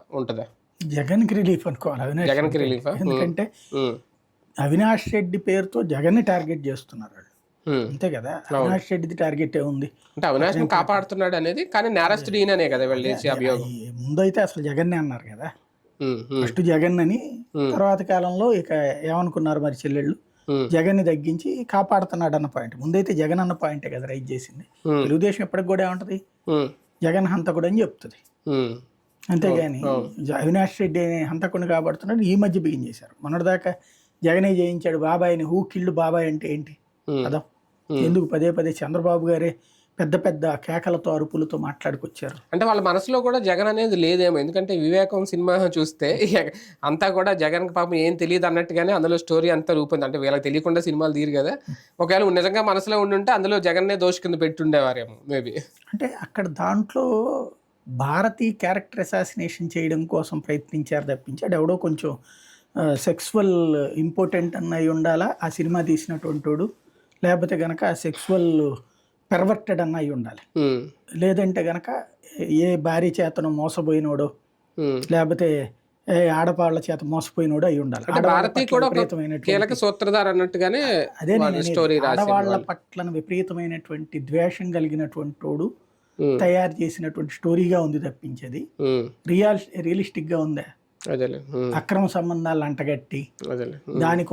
ఉంటుందా? జగన్కి రిలీఫ్ అనుకోవాలి అవినాష్ జగన్కి రెడ్డి రిలీఫా? అంటే. ఎందుకంటే అవినాష్ రెడ్డి పేరుతో జగన్ని టార్గెట్ చేస్తున్నారు వాళ్ళు, అంతే కదా. అవినాష్ రెడ్డిది టార్గెట్ ఏముంది అంటే అవినాష్ ని కాపాడుతున్నాడు అనేది, కానీ నేరస్తుడు ఈయననే కదా వీళ్ళు చేసే అభియోగం. ముందైతే అసలు జగన్నే అన్నారు కదా, ఫస్ట్ జగన్ అని. తర్వాత కాలంలో ఇక ఏమనుకున్నారు మరి చెల్లెళ్ళు, జగన్ని తగ్గించి కాపాడుతున్నాడు అన్న పాయింట్. ముందైతే జగన్ అన్న పాయింటే కదా రైజ్ చేసింది. తెలుగుదేశం ఎప్పటికి కూడా ఏమంటది, జగన్ హంతకుడు అని చెప్తుంది, అంతేగాని అవినాష్ రెడ్డి అనే హంతకుడిని కాపాడుతున్నాడు ఈ మధ్య బిగిన్ చేశారు. మొన్నటిదాకా జగనే జయించాడు బాబాయ్ని, హూ కిల్డ్ బాబాయ్ అంటే ఏంటి అదో, ఎందుకు పదే పదే చంద్రబాబు గారే పెద్ద పెద్ద కేకలతో అరుపులతో మాట్లాడుకొచ్చారు. అంటే వాళ్ళ మనసులో కూడా జగన్ అనేది లేదేమో, ఎందుకంటే వివేకం సినిమా చూస్తే అంతా కూడా జగన్ పాపం ఏం తెలియదు అన్నట్టుగానే అందులో స్టోరీ అంతా రూపొంది. అంటే వీళ్ళకి తెలియకుండా సినిమాలు తీరు కదా, ఒకవేళ నిజంగా మనసులో ఉండుంటే అందులో జగన్నే దోషి కింద పెట్టుండేవారేమో మేబీ. అంటే అక్కడ దాంట్లో భారతీ క్యారెక్టర్ అసాసినేషన్ చేయడం కోసం ప్రయత్నించారు తప్పించాడు ఎవడో కొంచెం సెక్సువల్ ఇంపార్టెంట్ అన్నవి ఉండాలా ఆ సినిమా తీసినటువంటి వాడు, లేకపోతే గనక సెక్సువల్ పెర్వర్టెడ్ అన్న అయి ఉండాలి. లేదంటే గనక ఏ భార్య చేతను మోసపోయినోడో, లేకపోతే ఆడవాళ్ళ చేత మోసపోయినోడు అయి ఉండాలి. అదే ఆడవాళ్ల పట్ల విపరీతమైనటువంటి ద్వేషం కలిగినటువంటి వాడు తయారు చేసినటువంటి స్టోరీగా ఉంది తప్పించేది రియలిస్టిక్ గా ఉందా, అక్రమ సంబంధాలు అంటగట్టి దాని